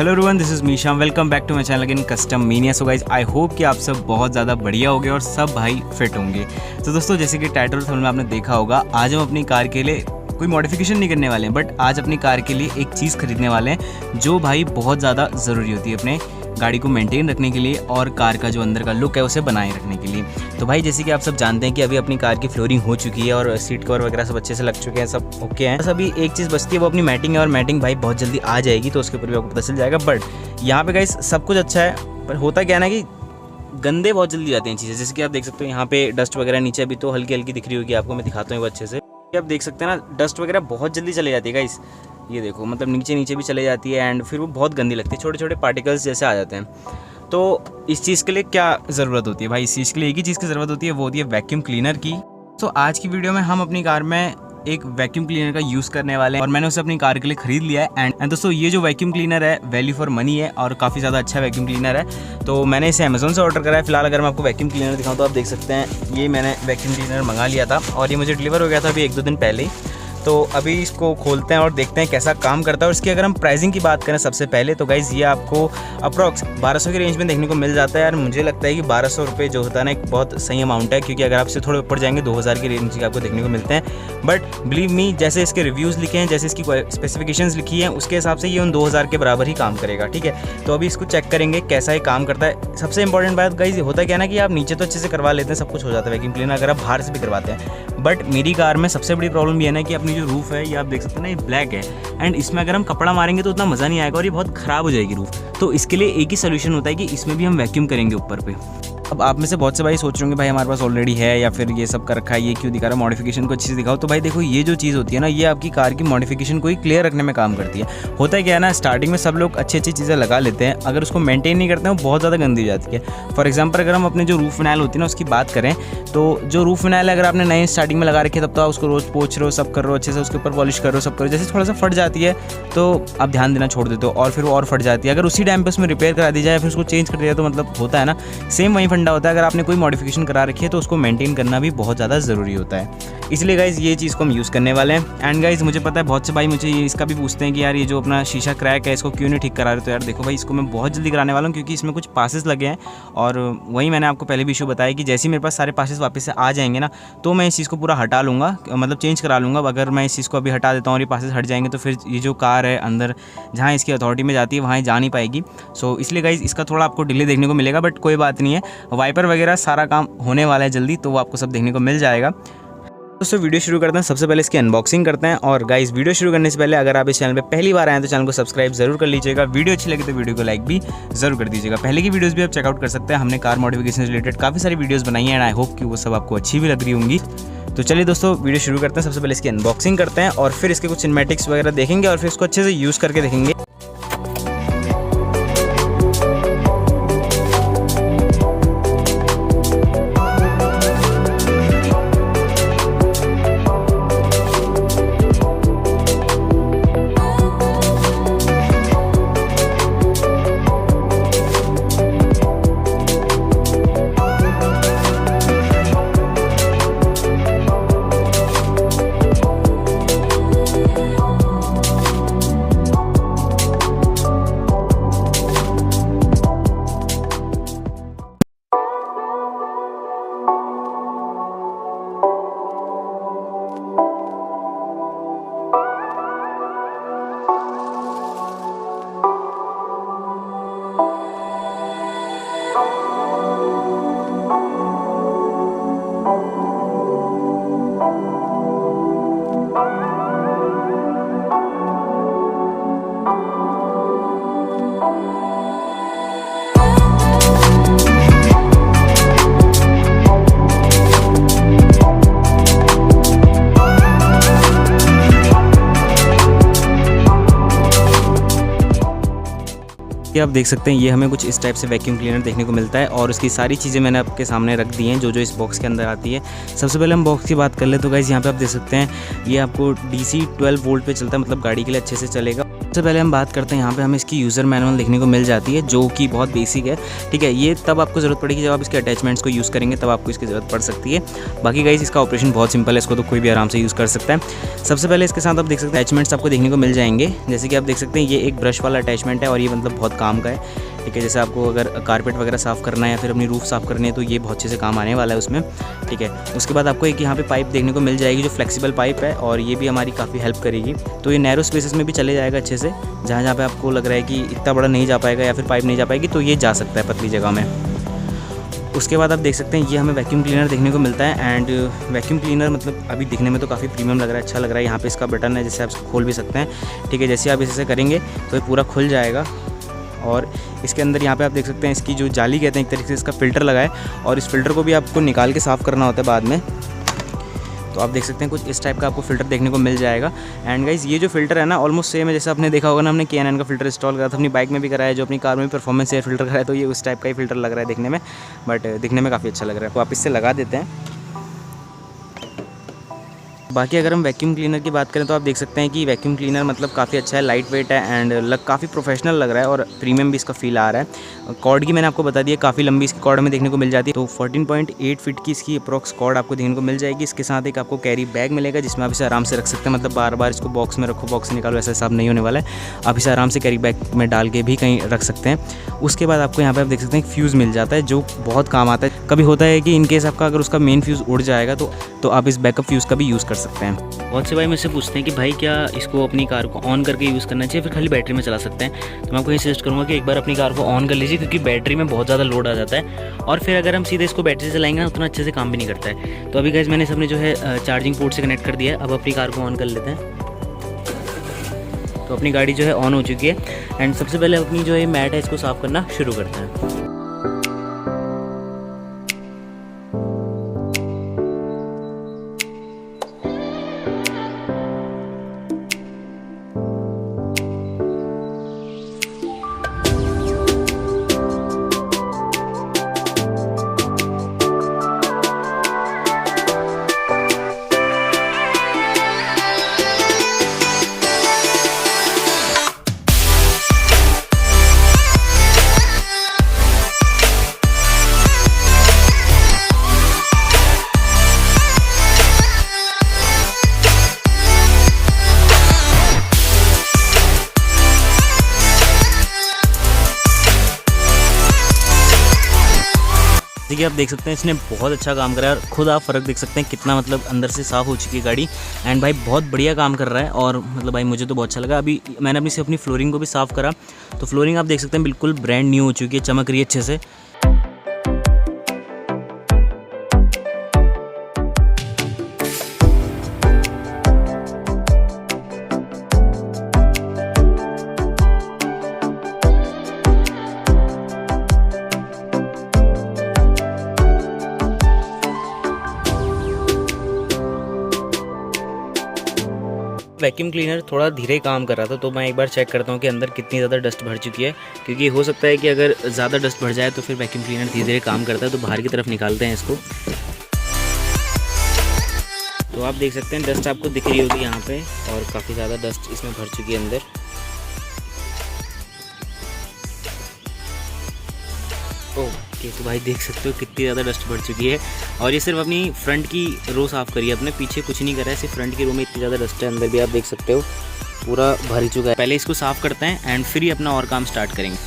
Hello everyone, this is Misha. Welcome back to my channel again custom mania. So guys, I hope कि आप सब बहुत ज़्यादा बढ़िया होंगे और सब भाई फिट होंगे। तो दोस्तों, जैसे कि टाइटल और थंबनेल में आपने देखा होगा, आज हम अपनी कार के लिए कोई मॉडिफिकेशन नहीं करने वाले हैं, बट आज अपनी कार के लिए एक चीज़ खरीदने वाले हैं जो भाई बहुत ज़्यादा ज़रूरी होती है अपने गाड़ी को मेंटेन रखने के लिए और कार का जो अंदर का लुक है उसे बनाए रखने के लिए। तो भाई, जैसे कि आप सब जानते हैं कि अभी अपनी कार की फ्लोरिंग हो चुकी है और सीट कवर वगैरह सब अच्छे से लग चुके हैं, सब ओके हैं। बस अभी एक चीज़ बचती है, वो अपनी मैटिंग है और मैटिंग भाई बहुत जल्दी आ जाएगी, तो उसके ऊपर भी आपको पता चल जाएगा। बट यहाँ पे गाइस सब कुछ अच्छा है, पर होता क्या है ना कि गंदे बहुत जल्दी जाते हैं चीज़ें। जैसे कि आप देख सकते हो यहाँ पे डस्ट वगैरह नीचे अभी तो हल्की हल्की दिख रही होगी आपको, मैं दिखाता हूँ वो अच्छे से। आप देख सकते हैं ना, डस्ट वगैरह बहुत जल्दी चले जाती है गाइस। ये देखो, मतलब नीचे भी चले जाती है एंड फिर वो बहुत गंदी लगती है, छोटे छोटे पार्टिकल्स जैसे आ जाते हैं। तो इस चीज़ के लिए क्या ज़रूरत होती है भाई? इस चीज़ के लिए एक ही चीज़ की ज़रूरत होती है, वो होती है वैक्यूम क्लीनर की। तो आज की वीडियो में हम अपनी कार में एक वैक्यूम क्लीनर का यूज़ करने वाले हैं और मैंने उसे अपनी कार के लिए ख़रीद लिया है। एंड दोस्तों, ये जो वैक्यूम क्लीनर है वैल्यू फॉर मनी है और काफ़ी ज़्यादा अच्छा वैक्यूम क्लीनर है। तो मैंने इसे अमेज़न से ऑर्डर करा है। फिलहाल अगर मैं आपको वैक्यूम क्लीनर दिखाऊँ तो आप देख सकते हैं, ये मैंने वैक्यूम क्लीनर मंगा लिया था और ये मुझे डिलीवर हो गया था अभी 1-2 दिन पहले ही। तो अभी इसको खोलते हैं और देखते हैं कैसा काम करता है। और इसकी अगर हम प्राइसिंग की बात करें सबसे पहले, तो गाइज़ ये आपको अप्रॉक्स 1200 की रेंज में देखने को मिल जाता है। यार मुझे लगता है कि 1200 रुपये जो होता है ना, एक बहुत सही अमाउंट है, क्योंकि अगर आप इससे थोड़े ऊपर जाएंगे 2000 की रेंज के आपको देखने को मिलते हैं। बट बिलीव मी, जैसे इसके रिव्यूज़ लिखे हैं, जैसे इसकी स्पेसिफिकेशंस लिखी हैं, उसके हिसाब से ये उन 2000 के बराबर ही काम करेगा। ठीक है, तो अभी इसको चेक करेंगे कैसा ये काम करता है। सबसे इंपॉर्टेंट बात गाइज़ होता क्या है ना कि आप नीचे तो अच्छे से करवा लेते हैं, सब कुछ हो जाता है वैक्यूम क्लीनर अगर आप बाहर से भी करवाते हैं। बट मेरी कार में सबसे बड़ी प्रॉब्लम ये है ना कि अपनी जो रूफ़ है, ये आप देख सकते हैं ना, ये ब्लैक है एंड इसमें अगर हम कपड़ा मारेंगे तो उतना मज़ा नहीं आएगा और ये बहुत ख़राब हो जाएगी रूफ़। तो इसके लिए एक ही सोल्यूशन होता है कि इसमें भी हम वैक्यूम करेंगे ऊपर पे। अब आप में से बहुत से भाई सोच रहे होंगे भाई हमारे पास ऑलरेडी है या फिर ये सब कर रखा है, ये क्यों दिखा रहा है, मॉडिफिकेशन को अच्छे से दिखाओ। तो भाई देखो, ये जो चीज़ होती है ना, ये आपकी कार की मॉडिफिकेशन को ही क्लियर रखने में काम करती है। होता है क्या है ना, स्टार्टिंग में सब लोग अच्छी अच्छी चीज़ें लगा लेते हैं, अगर उसको मेंटेन नहीं करते हैं वो बहुत ज़्यादा गंदी हो जाती है। फॉर एग्जाम्पल, अगर हम अपने जो रूफ फिनाइल होती है ना उसकी बात करें, तो जो रूफ फिनाइल अगर आपने नए स्टार्टिंग में लगा रखी है, तब तो आप उसको रोज़ पोंछ रहे हो, सब कर रहे हो अच्छे से, उसके ऊपर पॉलिश कर रहे हो, सब करो। जैसे थोड़ा सा फट जाती है तो आप ध्यान देना छोड़ देते हो और फिर वो और फट जाती है। अगर उसी टाइम पे उसमें रिपेयर करा दी जाए, फिर उसको चेंज कर दिया, तो मतलब होता है ना, सेम वही फंडा होता है। अगर आपने कोई मॉडिफिकेशन करा रखी है तो उसको मेंटेन करना भी बहुत ज़्यादा ज़रूरी होता है। इसलिए गाइज़ ये चीज़ को हम यूज़ करने वाले हैं। एंड गाइज़, मुझे पता है बहुत से भाई मुझे ये इसका भी पूछते हैं कि यार ये जो अपना शीशा क्रैक है, इसको क्यों नहीं ठीक करा रहे? तो यार देखो भाई, इसको मैं बहुत जल्दी कराने वाला हूँ, क्योंकि इसमें कुछ पासेस लगे हैं और वही मैंने आपको पहले भी इशू बताया कि जैसे ही मेरे पास सारे पासेस वापस से आ जाएंगे ना, तो मैं इस चीज़ को पूरा हटा लूँगा, मतलब चेंज करा लूँगा। अगर मैं इस चीज़ को अभी हटा देता हूँ और ये पासेस हट जाएंगे, तो फिर ये जो कार है अंदर जहाँ इसकी अथॉरिटी में जाती है वहाँ जा नहीं पाएगी। सो इसलिए गाइज़ इसका थोड़ा आपको डिले देखने को मिलेगा, बट कोई बात नहीं है। वाइपर वगैरह सारा काम होने वाला है जल्दी, तो वो आपको सब देखने को मिल जाएगा। दोस्तों, वीडियो शुरू करते हैं। सबसे पहले इसकी अनबॉक्सिंग करते हैं। और गाइस, वीडियो शुरू करने से पहले अगर आप इस चैनल पे पहली बार आए हैं तो चैनल को सब्सक्राइब जरूर कर लीजिएगा। वीडियो अच्छी लगे तो वीडियो को लाइक भी जरूर कर दीजिएगा। पहले की वीडियोस भी आप चेकआउट कर सकते हैं, हमने कार मॉडिफिकेशन से रिलेटेड काफ़ी सारी वीडियोस बनाई हैं एंड आई होप कि वो सब आपको अच्छी भी लग रही होंगी। तो चलिए दोस्तों, वीडियो शुरू करते हैं। सबसे पहले इसकी अनबॉक्सिंग करते हैं और फिर इसके कुछ सिनेमैटिक्स वगैरह देखेंगे और फिर इसको अच्छे से यूज़ करके देखेंगे। ये आप देख सकते हैं, ये हमें कुछ इस टाइप से वैक्यूम क्लीनर देखने को मिलता है और उसकी सारी चीज़ें मैंने आपके सामने रख दी हैं जो इस बॉक्स के अंदर आती है। सबसे पहले हम बॉक्स की बात कर ले तो गाइज़ यहाँ पे आप देख सकते हैं, ये आपको DC 12 वोल्ट पे चलता है, मतलब गाड़ी के लिए अच्छे से चलेगा। सबसे पहले हम बात करते हैं, यहाँ पे हमें इसकी यूज़र मैनुअल देखने को मिल जाती है जो कि बहुत बेसिक है। ठीक है, ये तब आपको ज़रूरत पड़ेगी जब आप इसके अटैचमेंट्स को यूज़ करेंगे, तब आपको इसकी ज़रूरत पड़ सकती है। बाकी गाइस इसका ऑपरेशन बहुत सिंपल है, इसको तो कोई भी आराम से यूज़ कर सकता है। सबसे पहले इसके साथ आप देख सकते हैं अटैचमेंट्स आपको देखने को मिल जाएंगे। जैसे कि आप देख सकते हैं ये एक ब्रश वाला अटैचमेंट है और ये मतलब बहुत काम का है। ठीक है, जैसे आपको अगर कारपेट वगैरह साफ़ करना है या फिर अपनी रूफ साफ़ करनी है तो ये बहुत अच्छे से काम आने वाला है उसमें। ठीक है, उसके बाद आपको एक यहाँ पे पाइप देखने को मिल जाएगी जो फ्लेक्सिबल पाइप है और ये भी हमारी काफ़ी हेल्प करेगी। तो ये नैरो स्पेसेस में भी चले जाएगा अच्छे से, जहाँ जहाँ पे आपको लग रहा है कि इतना बड़ा नहीं जा पाएगा या फिर पाइप नहीं जा पाएगी तो ये जा सकता है पतली जगह में। उसके बाद आप देख सकते हैं ये हमें वैक्यूम क्लीनर देखने को मिलता है। एंड वैक्यूम क्लीनर मतलब अभी दिखने में तो काफ़ी प्रीमियम लग रहा है, अच्छा लग रहा है। यहाँ पे इसका बटन है जिससे आप खोल भी सकते हैं। ठीक है, जैसे आप इसे करेंगे तो ये पूरा खुल जाएगा और इसके अंदर यहाँ पे आप देख सकते हैं इसकी जो जाली कहते हैं, एक तरीके से इसका फ़िल्टर लगा है और इस फिल्टर को भी आपको निकाल के साफ़ करना होता है बाद में। तो आप देख सकते हैं कुछ इस टाइप का आपको फ़िल्टर देखने को मिल जाएगा। एंड गाइस ये जो फ़िल्टर है ना ऑलमोस्ट सेम है, जैसे आपने देखा होगा ना, हमने K&N का फ़िल्टर इंस्टॉल करा था, अपनी बाइक में भी कराया, जो अपनी कार में भी परफॉर्मेंस एयर फ़िल्टर कराया, तो ये उस टाइप का ही फ़िल्टर लग रहा है देखने में, बट दिखने में काफ़ी अच्छा लग रहा है। तो आप इससे लगा देते हैं। बाकी अगर हम वैक्यूम क्लीनर की बात करें तो आप देख सकते हैं कि वैक्यूम क्लीनर मतलब काफ़ी अच्छा है, लाइट वेट है एंड काफ़ी प्रोफेशनल लग रहा है और प्रीमियम भी इसका फील आ रहा है। कॉर्ड की मैंने आपको बता दिया, काफ़ी लंबी इसकी कॉर्ड में देखने को मिल जाती है। तो 14.8 फीट की इसकी अप्रॉक्स कॉर्ड आपको देखने को मिल जाएगी। इसके साथ एक आपको कैरी बैग मिलेगा जिसमें आप इसे आराम से रख सकते हैं, मतलब बार बार इसको बॉक्स में रखो, बॉक्स से निकालो, ऐसा हिसाब नहीं होने वाला है। आप इसे आराम से कैरी बैग में डाल के भी कहीं रख सकते हैं। उसके बाद आपको यहाँ पर आप देख सकते हैं एक फ्यूज़ मिल जाता है जो बहुत काम आता है। कभी होता है कि इनकेस आपका अगर उसका मेन फ्यूज़ उड़ जाएगा तो आप इस बैकअप फ्यूज़ का भी यूज़ कर सकते हैं। बहुत से भाई मुझसे पूछते हैं कि भाई क्या इसको अपनी कार को ऑन करके यूज़ करना चाहिए फिर खाली बैटरी में चला सकते हैं। तो मैं आपको ये सजेस्ट करूँगा कि एक बार अपनी कार को ऑन कर लीजिए, क्योंकि बैटरी में बहुत ज़्यादा लोड आ जाता है और फिर अगर हम सीधे इसको बैटरी से चलाएंगे ना उतना अच्छे से काम भी नहीं करता है। तो अभी गाइस मैंने सबने जो है चार्जिंग पोर्ट से कनेक्ट कर दिया है। अब अपनी कार को ऑन कर लेते हैं। तो अपनी गाड़ी जो है ऑन हो चुकी है एंड सबसे पहले अपनी जो है मैट है इसको साफ़ करना शुरू करते हैं। देखिए आप देख सकते हैं इसने बहुत अच्छा काम करा है और खुद आप फ़र्क देख सकते हैं कितना मतलब अंदर से साफ़ हो चुकी है गाड़ी। एंड भाई बहुत बढ़िया काम कर रहा है और मतलब भाई मुझे तो बहुत अच्छा लगा। अभी मैंने अपनी फ्लोरिंग को भी साफ़ करा तो फ्लोरिंग आप देख सकते हैं बिल्कुल ब्रांड न्यू हो चुकी है, चमक रही है अच्छे से। वैक्यूम क्लीनर थोड़ा धीरे काम कर रहा था, तो मैं एक बार चेक करता हूँ कि अंदर कितनी ज़्यादा डस्ट भर चुकी है, क्योंकि हो सकता है कि अगर ज़्यादा डस्ट भर जाए तो फिर वैक्यूम क्लीनर धीरे धीरे काम करता है। तो बाहर की तरफ निकालते हैं इसको। तो आप देख सकते हैं डस्ट आपको दिख रही होगी यहाँ पे और काफ़ी ज़्यादा डस्ट इसमें भर चुकी है अंदर। ओके, तो भाई देख सकते हो कितनी ज़्यादा डस्ट भर चुकी है और ये सिर्फ अपनी फ्रंट की रो साफ़ करी है, अपने पीछे कुछ नहीं करा है, सिर्फ फ्रंट की रो में इतनी ज़्यादा डस्ट है। अंदर भी आप देख सकते हो पूरा भर चुका है। पहले इसको साफ़ करते हैं एंड फिर ही अपना और काम स्टार्ट करेंगे।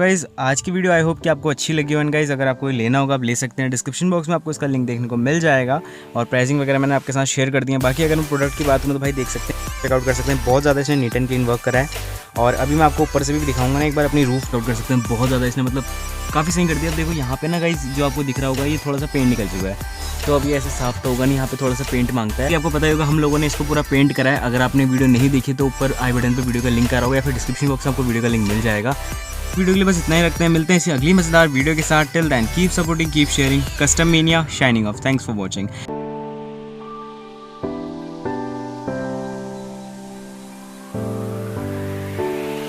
गाइज़ आज की वीडियो आई होप कि आपको अच्छी लगी हो। एंड गाइज़ अगर आपको लेना होगा आप ले सकते हैं, डिस्क्रिप्शन बॉक्स में आपको इसका लिंक देखने को मिल जाएगा और प्राइसिंग वगैरह मैंने आपके साथ शेयर कर दिया। बाकी अगर मैं प्रोडक्ट की बात करूँ तो भाई देख सकते हैं, चेकआउट कर सकते हैं, बहुत ज़्यादा इसने नीट एंड क्लीन वर्क करा है। और अभी मैं आपको ऊपर से भी दिखाऊंगा ना, एक बार अपनी रूफ आउट कर सकते हैं, बहुत ज़्यादा इसने मतलब काफ़ी सही कर दिया। अब देखो यहाँ पे ना गाइज़ जो आपको दिख रहा होगा ये थोड़ा सा पेंट निकल चुका है, तो अब ये ऐसे साफ तो होगा नहीं, यहाँ पे थोड़ा सा पेंट मांगता है। आपको पता ही होगा हम लोगों ने इसको पूरा पेंट करा है। अगर आपने वीडियो नहीं देखी तो ऊपर आई बटन पे वीडियो का लिंक आ रहा होगा या फिर डिस्क्रिप्शन बॉक्स में आपको वीडियो का लिंक मिल जाएगा। वीडियो के लिए बस इतना ही रखते हैं, मिलते हैं इसी अगली मजेदार वीडियो के साथ। Till then keep supporting, keep sharing, custom mania signing off. Thanks for watching.